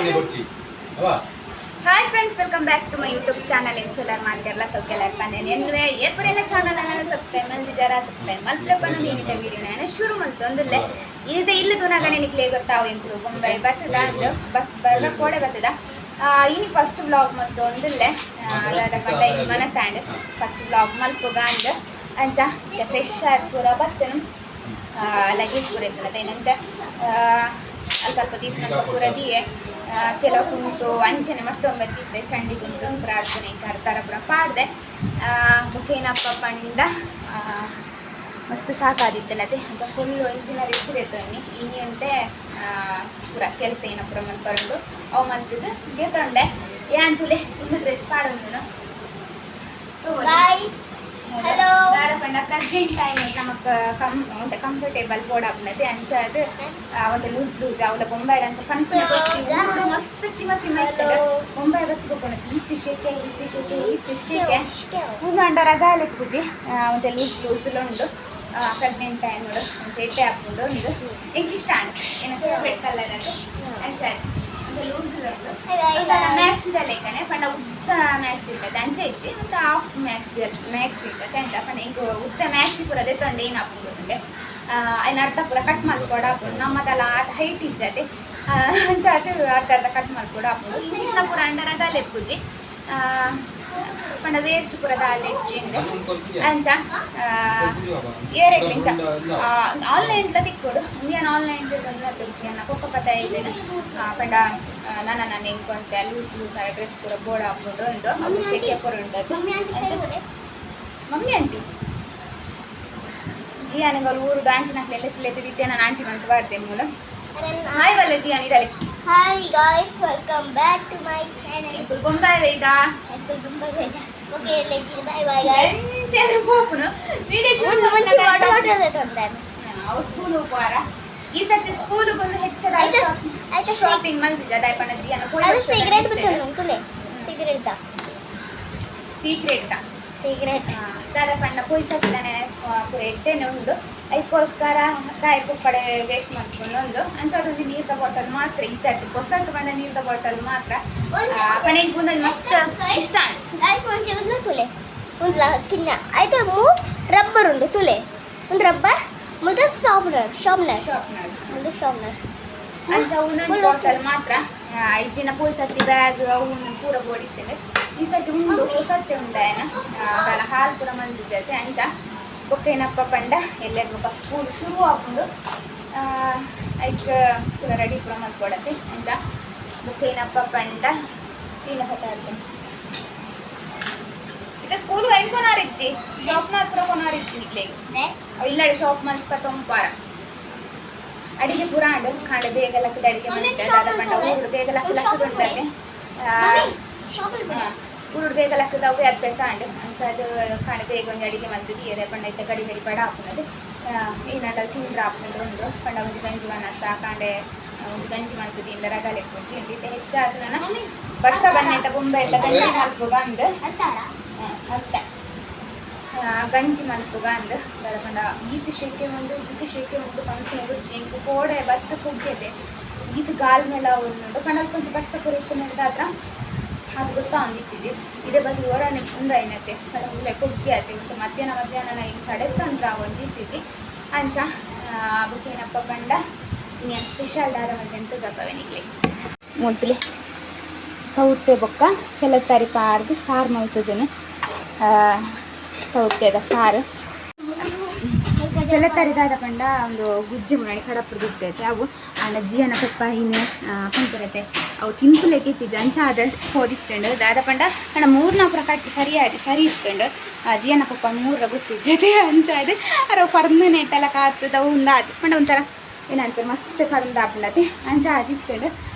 Hi friends, welcome back to my YouTube channel. ಎಂಚೆಲ್ಲರ್ ಮಾಡ್ತಿರಲ್ಲ ಸ್ವಲ್ಪ ಎಲ್ಲ ಪನ್ನೇನು ಎನ್ನುವೆ ಎಪ್ಪರೇನ ಚಾನಲ್ ಸಬ್ಸ್ಕ್ರೈಬ್ ಮಲ್ದಿಜಾರ ಸಬ್ಸ್ಕ್ರೈಬ್ ಮಲ್ಪನ್ನೋದು ಏನಿದೆ ವೀಡಿಯೋ ನಾನು ಶುರು ಮಲ್ತೊಂದಿಲ್ಲ ಇನಿದೆ ಇಲ್ಲ ದೂನಾಗ ನೆನಕ್ಲೇ ಗೊತ್ತಾವು ಎಂಕರು ಬೊಂಬೈ ಬರ್ತದ ಅಂದು ಬರ್ರ ಕೋಡೆ ಬರ್ತದ ಇನಿ ಫಸ್ಟ್ ವ್ಲಾಗ್ ಮತ್ತು ಒಂದಿಲ್ಲೇ ಅದಾದ ಪಂಡ ಇನ್ನು ಮನಸ್ಸಾಂಡ್ ಫಸ್ಟ್ ವ್ಲಾಗ್ ಮಲ್ಪುಗ ಅಂದು ಅಂಚ ಫ್ರೆಶ್ ಆದ ಪೂರ ಬರ್ತೇನೆ ಲಗೇಜ್ ಪೂರ ಏನಂತೆ ಸ್ವಲ್ಪ ದೀಪ ಪೂರ ದಿಯೆ ಕೆಲವು ಕುಂಟು ಅಂಚನೆ ಮತ್ತೊಂಬತ್ತಿದ್ದೆ ಚಂಡಿ ಕುಂಟು ಪ್ರಾರ್ಥನೆ ಕರ್ತಾರ ಪುರ ಪಾಡ್ದೆ ಬುಕ್ಕೇನಪ್ಪ ಪಂಡ ಮಸ್ತ್ ಸಾಕಾದಿತ್ತನತೆ ಅಂತ ಫುಲ್ ಒಂದು ದಿನ ರಿಚ್ ಇರ್ತವನಿ ಇನಿ ಅಂತೆ ಪೂರ ಕೆಲಸ ಏನಪ್ಪುರ ಮಲ್ಪರಂಡು ಅವು ಮಲ್ತಿದ್ದು ಗೆತ್ತೊಂಡೆ ಏನ್ ತುಲೆ ಇನ್ನು ಡ್ರೆಸ್ ಪಾಡೊಂದು ಪಂಡ ಪ್ರೆಗ್ನೆಂಟ್ ಟೈಮ್ ನಮಗೆ ಕಂಫರ್ಟೇಬಲ್ ಬೋಡಾಪನತೆ ಅಂಚದು ಒಂದು ಲೂಸ್ ಅವಳ ಬೊಂಬಾಯಿ ಅಂತ ಪಂಪನೆ ಊರು ಮಸ್ತ್ ಚಿಮ ಇರ್ತದೆ ಬೊಂಬಾಯಿ ಬತ್ಕೋಣ ಈತ್ ಶೇಕೆ ಒಂದು ಅಂಡ ರಗಾಲೆ ಪೂಜೆ ಒಂದು ಲೂಸ್ಲುಂಡು ಪ್ರೆಗ್ನೆಂಟ್ ಟೈಮ್ ನೋಡು ಅಂತ ಎಟ್ಟೆ ಹಾಕೊಂಡು ಒಂದು ಎಂಗೆ ಇಷ್ಟ ಏನ ಫೇವ್ರೇಟ್ ಕಲರ್ ಅದು ಅಂಚೆ ಒಂದು ಲೂಸ್ಲುಂಡು ಮ್ಯಾಕ್ಸಿದಲ್ಲೇಕನೆ ಪಂಡ ಉದ್ದ ಮ್ಯಾಕ್ಸ್ ಇರ್ತದೆ ಅಂಚೆ ಇಚ್ಚಿ ಮತ್ತು ಹಾಫ್ ಮ್ಯಾಕ್ಸ್ ಇರ್ತದೆ ಅಂಚ ಪಂಡ ಹಿಂಗೆ ಉದ್ದ ಮ್ಯಾಕ್ಸಿ ಪೂರ ದೆತ್ತೊಂಡೆ ಏನು ಹಾಕೊಂಡು ಗೊತ್ತಂಗೆ ಅಯ್ನ ಅರ್ಧ ಪೂರ ಕಟ್ ಮಾಡ್ಕೊಡ ಹಾಕೊಂಡು ನಮ್ಮದೆಲ್ಲ ಹೈಟ್ ಇಜ್ಜತೆ ಅಂಚ ಅದು ಅರ್ಧ ಕಟ್ ಮಾಡ್ಕೊಡ ಹಾಕೊಂಡು ಚಿನ್ನ ಪೂರ ಅಂಡರಗಾಲೆ ಪೂಜಿ ಪಂಡ ವೇಸ್ಟ್ ಪೂರ ದಾಲೆ ಇಚ್ಚಿಂದ ಅಂಚ ಏರೆಗ್ಲಿಂಚ ಆನ್ಲೈನ್ ತಿಕ್ಕೊಡು ಇಂಡಿಯನ್ ಆನ್ಲೈನ್ ತೆಚ್ಚಿ ಅನ್ನ ಕೊಕ್ಕ ಪತ್ತ ಇದ್ದೇನೆ ಪಂಡ ನಾನು ಹೆಂಗೊಂತೆ ಲೂಸ್ ಡ್ರೆಸ್ ಪೂರ ಬೋರ್ಡ್ ಹಾಕೊಂಡು ಒಂದು ಶೆಕೆ ಪೂರ ಉಂಟು ಮಮ್ಮಿ ಆಂಟಿ ಜಿಯಾ ನಿಂಗೆ ಊರು ಆಂಟಿ ನಾಲ್ಕು ತಿದ್ದೆ ನಾನು ಆಂಟಿ ಮಂಟು ಬಾಡ್ದೆ ಮೂಲ ಹಾಯ್ ವಲ್ಲ ಜಿಯಾ ನೀಡಲಿ hi guys, welcome back to my channel. ఇప్పుడు బొంబాయి వేదా okay let's bye bye guys. చెల్లి పోపును వీడియో షూట్ మంచి వాటర్ తెతందాను ಅವು ಸ್ಕೂಲ್ ಹೋಗಾರ ಈ ಸತಿ ಸ್ಕೂಲ್ ಗೊಂದು ಹೆಚ್ಚದ ಐತೆ ಶಾಪಿಂಗ್ ಮಲ್ದಿಜ ದೈಪಣ ಜಿಯನ ಕೋಳಿ ಅದು ಸಿಗರೇಟ್ ಬಿಟ್ಟನು ತುಲೆ ಸಿಗರೇಟ್ ದಾದ ಪಂಡ ಪೊಯ್ಸತ್ತಿದ್ದಾನೆ ಪೂರ ಎಟ್ಟೆನೆ ಉಂಡು ಅದಕ್ಕೋಸ್ಕರ ಕಾಯಿ ಪುಕ್ಕಡೆ ವೇಸ್ಟ್ ಮಾಡ್ಕೊಂಡು ಒಂದು ಅಂಚೊಂದು ನೀರ್ದ ಬಾಟಲ್ ಮಾತ್ರ ಈ ಸೆಟ್ ಹೊಸತ್ತು ಪಂಡ ನೀರ್ದ ಬಾಟಲ್ ಮಾತ್ರ ಪನೆಗೆ ಒಂದೊಂದು ಮಸ್ತ್ ಇಷ್ಟ ಗೈಸ್ ಒಂಚೆ ಉಂಡ್ಲ ತುಲೆ ಉಂಡ್ಲ ತಿನ್ನ ಆಯ್ತು ರಬ್ಬರ್ ಉಂಡು ತುಲೆ ಒಂದು ರಬ್ಬರ್ ಮುಂದೆ ಶಾರ್ಪ್ನರ್ ಅಂಚ ಒಂದೊಂದು ಬಾಟಲ್ ಮಾತ್ರ ಐಜಿನ ಪೊಯ್ಸತ್ತಿ ಬ್ಯಾಗ್ ಅವನು ಪೂರ ಬೋಡಿತ್ತೇನೆ ಈ ಸರ್ತಿ ಉಂಡು ಹೊಸತ್ತೆ ಉಂಡಾಯನ ಅದೆಲ್ಲ ಹಾಲು ಪೂರ ಮಂದಿಜತೆ ಅಂಚ ಬೊಕ್ಕೇನಪ್ಪ ಪಂಡ ಎಲ್ಲೆರಪ್ಪ ಸ್ಕೂಲ್ ಶುರು ಹಾಕೊಂಡು ಐಕ್ ಪೂರ ರೆಡಿ ಪೂರ ಮಲ್ಕೊಡತ್ತೆ ಅಂಚ ಬೊಕ್ಕೇನಪ್ಪ ಪಂಡ ಏನ ಪಟ್ಟಾಡ್ತೇನೆ ಇದು ಸ್ಕೂಲ್ ಐನ್ಕೊನಾರಿಚ್ಚಿ ಶಾಪ್ನಾರ್ ಪೂರ ಕೊನಾರಿಚ್ಚಿ ಇಲ್ಲೇ ಇಲ್ಲಡೆ ಶಾಪ್ ಮಲ್ಪ ತೊಂಪಾರ ಅಡಿಗೆ ಪೂರ ಅಂಡು ಕಾಂಡೆ ಬೇಗ ಲಕ್ಕದ ಅಡಿಗೆ ಮಾಡಿದ್ದೆ ದಾದ ಪಂಡ ಊರು ಬೇಗ ಲಕ್ಕದ ಉಂಟಲ್ಲಿ ಊರು ಬೇಗ ಲಕ್ಕದ ಅವು ಅಭ್ಯಾಸ ಅಂಡು ಅಂಚ ಅದು ಕಾಂಡೆ ಬೇಗ ಒಂದು ಅಡಿಗೆ ಮಾಡ್ತಿದ್ದು ಎದೆ ಪಂಡ ಇತ್ತ ಗಡಿ ಗಡಿ ಪಡ ಹಾಕುನದು ಏನಂಡ ತಿಂದ್ರೆ ಹಾಕೊಂಡು ಉಂಡು ಪಂಡ ಒಂದು ಗಂಜಿ ಮನಸ್ಸ ಕಾಂಡೆ ಒಂದು ಗಂಜಿ ಮಾಡ್ತಿದ್ದು ಇಂದ ರಗಲೆ ಪೂಜಿ ಇಂದಿದ್ದ ಹೆಚ್ಚಾದ ನಾನು ವರ್ಷ ಬನ್ನೆಂಟ ಬೊಂಬೆ ಎಲ್ಲ ಗಂಜಿ ಮಲ್ಪುಗ ಅಂದು ಅರ್ಥ ಗಂಜಿ ಮಲ್ಪುಗ ಅಂದು ದಾದ ಪಂಡ ಈತು ಶೆಕೆ ಉಂಡು ಪಂಪಿನ ರುಚಿ ಇಂಕು ಕೋಡೆ ಬತ್ತು ಕುಗ್ಗೆದೆ ಈತು ಗಾಲ್ ಮೇಲೆ ಉಂಡು ಪಂಡ ಕೊಂಚ ಬರ್ಸ ಕೊರುತ್ತುದಾದ್ರ ಅದು ಗೊತ್ತಾ ಒಂದಿತ್ತಿಜಿ ಇದೇ ಬದು ಹೊರನೆ ಮುಂದೈನತ್ತೆ ಪಂಡ ಉಳ್ಳೆ ಕುಗ್ಗಿ ಆತೆ ಮತ್ತು ಮಧ್ಯಾಹ್ನ ಹಿಂಗೆ ಕಡೆ ತಂದ್ರ ಒಂದಿತ್ತಿಜಿ ಅಂಚ ಬುಕ್ಕೇನಪ್ಪ ಪಂಡ ಇನ್ನೇನು ಸ್ಪೆಷಲ್ ದಾರ ಮತ್ತೆ ಎಂತ ಜಪವೆನಿಗ್ಲಿ ಮೊದಲೇ ತೌತೆ ಬೊಕ್ಕ ಕೆಲತ್ತಾರಿ ಪಾಡ್ದು ಸಾರು ಮಾಡ್ತಿದ್ದೇನೆ ತೌತೆದ ಸಾರು ಕೆಲತ್ತರಿದಾದ ಪಂಡ ಒಂದು ಗುಜ್ಜಿ ಮುಣಿ ಕಡಪುರದು ಇರ್ತೈತೆ ಅವು ಅಂಡ ಜಿಯನ ಪಪ್ಪ ಹಿಂಗೆ ಕುಂತಿರತ್ತೆ ಅವು ತಿನ್ಪುಲೆಗೆ ಇತ್ತೀಜ ಅಂಚ ಅದ ಹೋದಿತ್ತಂಡು ದಾದ ಪಂಡ ಕಣ ಮೂರ್ನ ಪ್ರಕಾರ ಸರಿ ಇತ್ತಂಡು ಜಿಯನ ಪಪ್ಪ ಮೂರ ಗೊತ್ತಿಜ್ಜತೆ ಅಂಚ ಅದು ಅರ ಪರ್ದು ನೆಟ್ಟೆಲ್ಲ ಕಾತದ ಉಂದಾದು ಪಂಡ ಒಂಥರ ಏನಂತಾರೆ ಮಸ್ತ್ ಪರಂದಾಪುಲತೆ ಅಂಚ ಅದಿತ್ತಂಡು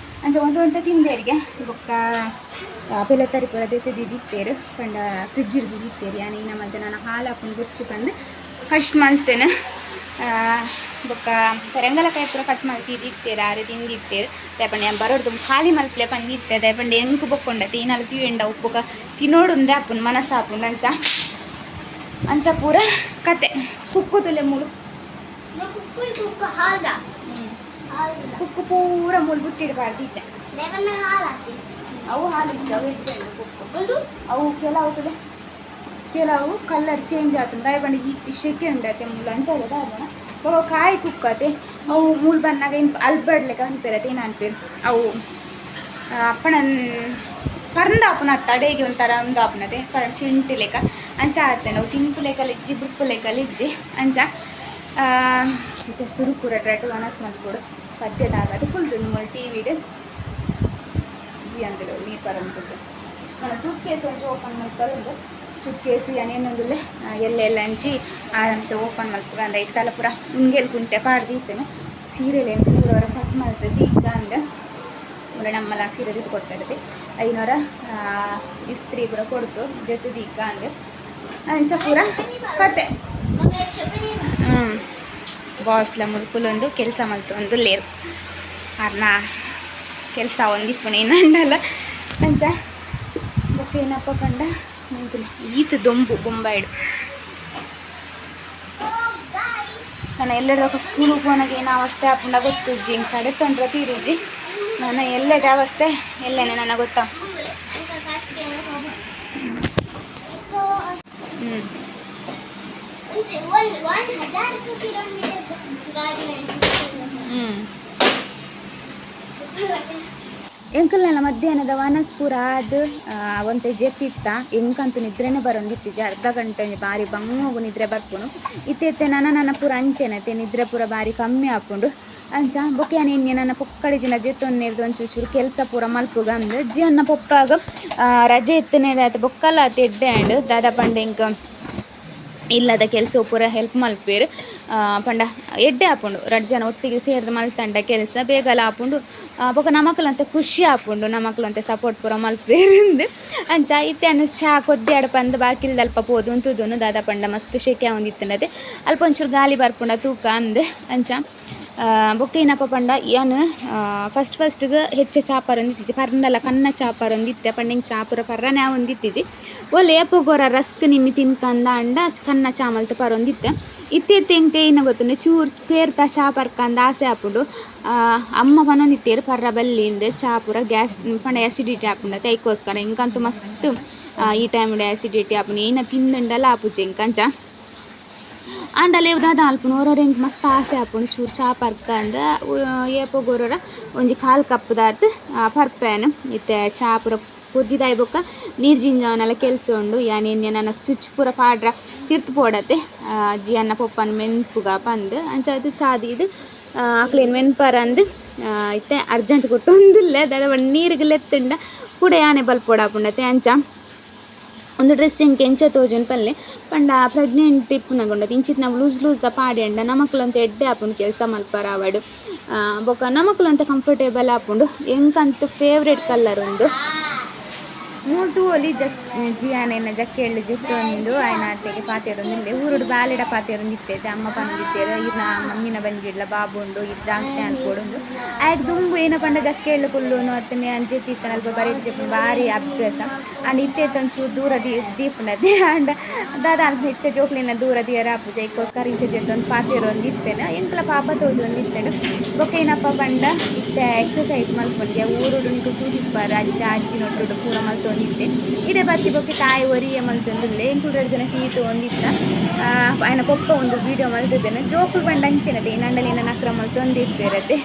ಅಂಚ ಒಂದು ತಿಂದೇರಿಗೆ ಬೊಕ್ಕ ಬೆಲ್ಲತರಿ ಪೂರ ದಿತ್ತೇರು ಪಂಡ ಫ್ರಿಜ್ ದಿತ್ತೇರಿ ಯಾನ ಇನ್ನ ಮತ್ತೆ ನಾನು ಹಾಲು ಹಾಕೊಂಡು ಗುರ್ಚಿ ಬಂದು ಕಟ್ ಮಾಡ್ತೇನೆ ಬೊಕ್ಕ ಪೆರಂಗಲಕಾಯಿ ಪೂರ ಕಟ್ ಮಾಡ್ತಿದ್ದಿತ್ತೇರು ಆರೆ ತಿಂದಿತ್ತೇರು ದಯಪಂಡ ಬರೋದು ಖಾಲಿ ಮಲ್ಪಲೆ ಪಂದಿತ್ತೆ ದಯಪಂಡ ಎಂಕು ಬೊಕ್ಕೊಂಡತ್ತೆ ಈನಲ್ಲ ತಿಂಡ ಉಪ್ಪುಗ ತಿನ್ನೋಡುಂದೆ ಹಾಪುಂಡು ಮನಸ್ಸು ಹಾಪುಂಡು ಅಂಚ ಪೂರ ಕತೆ ಕುಕ್ಕು ತುಲೆ ಮೂಲು ಕುಕ್ಕು ಪೂರ ಮೂಲು ಬಿಟ್ಟಿಡ್ಬಾರ್ದಿದ್ದೆ ಅವು ಹಾಲು ಇದ್ದಾವೆ ಇಡ್ತೇನೆ ಅವು ಕೆಲವು ಕಲರ್ ಚೇಂಜ್ ಆಗ್ತದೆ ದಾಯಬಂಡಿ ಈ ಶೆಕೆ ಉಂಡತ್ತೆ ಮೂಲ ಅಂಚಲ್ಲ ದಾಯಬಣ ಬಾಬಾ ಕಾಯಿ ಕುಕ್ಕತೆ ಅವು ಮೂಲ ಬನ್ನಾಗ ಏನು ಅಲ್ಬಡ್ಲೆಕ್ಕ ಅನ್ಪಿರತ್ತೆ ಏನು ಅನ್ಪೇರು ಅವು ಅಪ್ಪನ ಪರಂದ ಅಪ್ಪನ ತಡೆಗೆ ಒಂಥರ ಒಂದು ಅಪ್ಪನದೆ ಸಿಂಟಿ ಲೆಕ್ಕ ಅಂಚ ಆತ್ತೆ ನಾವು ತಿಂಪು ಲೆಕ್ಕಲ್ಲಿ ಇಜ್ಜಿ ಬುಪ್ಪು ಲೆಕ್ಕಲ್ಲಿ ಇಜ್ಜಿ ಅಂಚ ಮತ್ತೆ ಸುರುಕುರ ಡ್ರೆಟ್ ವನಸ್ ಮಾಡ್ಕೊಡು ಪದ್ಯದಾಗದು ಕುಲ್ತು ನಿಮ್ಮ ಟಿ ವಿಡ್ ಅಂದ್ರೆ ನೀರು ಪರಂದು మన సూట్ కేసు ಒಂಚು ಓಪನ್ ಮಲ್ಪೊಂದು ಸೂಟ್ ಕೇಸ್ ಏನೇನೊಂದುಲ್ಲೆ ಎಲ್ಲೆಲ್ಲ ಹಂಚಿ ಆರಾಮ್ಸೆ ಓಪನ್ ಮಲ್ಪಗ ಅಂದ ಇಟ್ಕಲ್ಲ ಪೂರ ಉಂಗೆಲ್ ಕುಂಟೆ ಪಾಡ್ದಿತ್ತೇನೆ ಸೀರೆಲೆ ಪೂರವರ ಸಟ್ ಮಾಡ್ತದೆ ಈಗ ಅಂದೆ ಒಳ್ಳೆ ನಮ್ಮಲ್ಲ ಸೀರೆ ದಿದ್ದು ಕೊಡ್ತಾ ಇರುತ್ತೆ 500 ಇಸ್ತ್ರಿ ಪೂರ ಕೊಡ್ತು ಜೊತೆದು ಈಗ ಅಂದೆ ಅಂಚ ಪೂರ ಕತೆ ಬಾಸ್ಲ ಮುಲ್ಕುಲೊಂದು ಕೆಲಸ ಮಲ್ತೊಂದು ಲೇರು ಅರ್ನ ಕೆಲಸ ಒಂದಿಪ್ಪುಣೆ ನಂಡಲ್ಲ ಅಂಚ ಬೊಕ್ಕ ಏನಪ್ಪ ಕಂಡ ಈತ ದೊಂಬು ಬೊಂಬಾಯಿಡು ನಾನು ಎಲ್ಲರದಕ್ಕ ಸ್ಕೂಲಿಗೆ ಹೋನಾಗ ಏನು ಅವಸ್ಥೆ ಹಾಕೊಂಡ ಗೊತ್ತುಜ್ಜಿ ಹಿಂಗೆ ಕಡೆ ತೊಂದ್ರೆ ತೀರುಜಿ ನಾನು ಎಲ್ಲದ ಅವಸ್ಥೆ ಎಲ್ಲೇನೆ ನನಗೆ ಗೊತ್ತಾ ಎಂಕಲ್ನೆಲ್ಲ ಮಧ್ಯಾಹ್ನದ ವನಸ್ಪುರ ಅದು ಒಂತೆ ಜೆತ್ತಿತ್ತ ಎಂಕಂತೂ ನಿದ್ರೆನೇ ಬರೋಂದಿತ್ತಿಜಿ ಅರ್ಧ ಗಂಟೆ ಬಾರಿ ಬಂಗೋಗು ನಿದ್ರೆ ಬರ್ಪುನು ಇತ್ತೆ ನನ್ನ ಪೂರ ಅಂಚೆನತೆ ನಿದ್ರೆ ಪೂರ ಬಾರಿ ಕಮ್ಮಿ ಹಾಕೊಂಡು ಅಂಚ ಬೊಕ್ಕೆ ನಿನ್ನೆ ನನ್ನ ಪೊಕ್ಕಡೆ ಜಿನ ಜೆತ್ತೊಂದು ಒಂಚೂರು ಕೆಲಸ ಪೂರ ಮಲ್ಪುಗ ಅಂದು ಜಿಯನ್ನ ಪೊಕ್ಕಾಗ ರಜೆ ಎತ್ತನೇದಾಯ್ತು ಬೊಕ್ಕಲ್ಲ ಆತ ಎಡ್ಡೆ ಆ್ಯಂಡ್ ದಾದಾ ಪಂಡೆ ಇಂಕ ಇಲ್ಲದ ಕೆಲಸ ಪೂರ ಹೆಲ್ಪ್ ಮಲ್ಪೇರು ಪಂಡ ಎಡ್ಡೆ ಹಾಕೊಂಡು 2 ಜನ ಒಟ್ಟಿಗೆ ಸೇರಿದ ಮಲ್ತಂಡ ಕೆಲಸ ಬೇಗಲ ಹಾಕೊಂಡು ಬೊಕ್ಕ ನಮಕ್ಲಂತ ಖುಷಿ ಹಾಕೊಂಡು ನಮಕ್ಲಂತ ಸಪೋರ್ಟ್ ಪೂರ ಮಲ್ಪೇರಿಂದು ಅಂಚ ಇತ್ತೆ ಅನ್ನು ಚಾ ಕೊದ್ದಿ ಪಂದು ಬಾಕಿಲ್ದ ಅಲ್ಪ ಪೋದು ಅಂತುದನು ದಾದಾ ಪಂಡ ಮಸ್ತ್ ಶೆಕೆ ಒಂದಿತ್ತಂಡದೆ ಅಲ್ಪ ಒಂಚೂರು ಗಾಲಿ ಬರ್ಪುಂಡ ತೂಕ ಅಂದು ಅಂಚ ಬೊಕ್ಕ ಏನಪ್ಪ ಪಂಡ ಏನು ಫಸ್ಟ್ಗೆ ಹೆಚ್ಚು ಚಾಪರ್ ಒಂದಿತ್ತಿಜಿ ಪರ್ನಲ್ಲ ಕನ್ನ ಚಾಪರ್ ಒಂದಿತ್ತೆ ಪಂಡಿಂಗ್ ಚಾಪುರ ಪರ್ರನೇ ಒಂದಿತ್ತಿಜಿ ಒಳ್ಳೆ ಏಪಗೋರ ರಸ್ಕ್ ನಿಮ್ಮಿ ತಿನ್ಕಂದ ಅಂಡ ಕನ್ನ ಚಾಮಲ್ತ ಪರೊಂದಿತ್ತೆ ಇತ್ತೆ ಎಂಟೆ ಏನ ಗೊತ್ತುಂಡೆ ಚೂರು ಪೇರ್ತ ಚಾ ಪರ್ಕಂದ ಆಸೆ ಹಾಕೊಂಡು ಅಮ್ಮ ಪನೊಂದಿತ್ತೇರು ಪರ್ರ ಬಲ್ಲಿಂದ ಚಾಪುರ ಗ್ಯಾಸ್ ಪಂಡ ಆ್ಯಸಿಡಿಟಿ ಹಾಕೊಂಡತ್ತೆ ಐಕೋಸ್ಕರ ಇಂಕಂತೂ ಮಸ್ತ್ ಈ ಟೈಮ್ಡೆ ಆ್ಯಸಿಡಿಟಿ ಹಾಪುಂಡು ಏನ ತಿಂದುಂಡಲ್ಲ ಹಾಪುಜಿ ಇಂಕಂಚ ಆಂಡಲೆ ದಾದ ಅಲ್ಪುನು ಓರೋರು ಹೆಂಗೆ ಮಸ್ತ್ ಆಸೆ ಹಾಕೊಂಡು ಚೂರು ಚಾ ಪರ್ಕಂದ ಏಪಗೋರ ಒಂಜಿ 1/4 ಕಪ್ ದಾತ್ ಪರ್ಪೇನು ಇತ್ತೆ ಚಾ ಪೂರ ಕುದ್ದಿದಾಯಿ ಬೊಕ್ಕ ನೀರು ಜಿಂಜವನೆಲ್ಲ ಕೆಲಸ ಉಂಡು ಯಾನೇನು ನನ್ನ ಸ್ವಿಚ್ ಪೂರ ಪಾಡ್ರ ತಿರ್ತು ಪೋಡತ್ತೆ ಜಿಯನ್ನ ಪೊಪ್ಪನ ಮೆನ್ಪುಗ ಪಂದು ಅಂಚಾಯ್ತು ಚಾದಿದು ಆಕ್ಲೇನು ಮೆನ್ಪರ ಅಂದು ಇತ್ತೆ ಅರ್ಜೆಂಟ್ ಕೊಟ್ಟು ಒಂದಿಲ್ಲ ದಾದ ಒಂದು ನೀರಿಗೆ ಲೆತ್ತಂಡ ಕೂಡ ಯಾನೆ ಬಲ್ಪೋಡಾಪುಂಡತೆ ಅಂಚ ಒಂದು ಡ್ರೆಸ್ ಹೆಂಗೆ ಎಂಚ ತೋಜುನ್ ಪಲ್ಲೆ ಪಂಡ ಪ್ರೆಗ್ನೆಂಟ್ ಇಪ್ಪುನಗೊಂಡದು ಇಂಚಿತ್ ನಾವು ಲೂಸ್ ಪಾಡಿ ಅಂಡ ನಮಕ್ಲಂತ ಎಡ್ಡೆ ಹಾಪುಂಡು ಕೆಲಸ ಮಲ್ಪರ ಅವಡು ಬೊಕ್ಕ ನಮಕ್ಲಂತ ಕಂಫರ್ಟೇಬಲ್ ಹಾಪುಂಡು ಎಂಕಂತ ಫೇವ್ರೇಟ್ ಕಲರ್ ಒಂದು ಮೂಲ್ತು ಒಲಿ ಜಿಯಾನೇನ ಜಕ್ಕೆಳ್ಳು ಜಿತ್ತೊಂದು ಆಯ್ನ ಅತ್ತೆಗೆ ಪಾತೆರೊಂದಿಲ್ಲೆ ಊರುಡು ಬಾಲೆಡ ಪಾತೆರೊಂದಿತ್ತೈತೆ ಅಮ್ಮ ಪಂದಿತ್ತೇರು ಇರ್ನ ಮಮ್ಮಿನ ಬಂಜಿಡ್ಲ ಬಾಬು ಉಂಡು ಇರ್ ಜಾಗ್ತೆ ಅನ್ಕೊಡುಂಡು ಆಯ್ಕೆ ದುಂಬು ಏನ ಪಂಡ ಜಕ್ಕೆಳ್ಳು ಕುಲ್ಲುನು ಅತ್ತನೆ ಅಂಜೆತ್ತಿತ್ತನ ಅಲ್ಪ ಬರೀ ಜೆಪ್ಪು ಭಾರಿ ಅಭ್ಯಾಸ ಅಂಡ್ ಇತ್ತೈತೆ ಒಂಚೂರು ದೂರ ದೀಪನದೆ ಅಂಡ್ ದಾದ ಅಲ್ಪ ಹೆಚ್ಚ ಜೋಕ್ಲಿನ ದೂರ ದಿಯರ ಪೂಜೆ ಇಕ್ಕೋಸ್ಕರ ಇಂಚೆ ಜೆತ್ತೊಂದು ಪಾತೆರೊಂದಿತ್ತೇನೆ ಎಂಕಲ ಪಾಪ ತೋಜು ಒಂದಿತ್ತೇನೆ ಬೊಕ್ಕ ಏನಪ್ಪ ಪಂಡ ಇತ್ತ ಎಕ್ಸಸೈಸ್ ಮಲ್ಪೊಂಡ್ಯ ಊರುಡು ನಿಂಕು ತೂದಿಪ್ಪರ ಅಜ್ಜ ಅಜ್ಜಿ ನೊಟ್ಟುಡು ಪೂರ ಮಲ್ತೊಂದಿತ್ತೆ ಇದೇ ಬತ್ತಿ ಬೊಕ್ಕೆ ತಾಯಿ ಒರಿಯೆ ಮಲ್ತೊಂದುಲ್ಲೆ ಎಂಕುಲು 2 ಜನ ಟೀ ತೊಂದಿತ್ತ ಆಯ್ನ ಪೊಕ್ಕ ಒಂದು ವೀಡಿಯೋ ಮಲ್ತಿದ್ದೇನೆ ಜೋಕುಲು ಪಂಡ ಅಂಚೆನತೆ ನಂಡಲೇನ ನಕ್ರ ಮಲ್ತೊಂದಿರ್ತಿರತ್ತೆ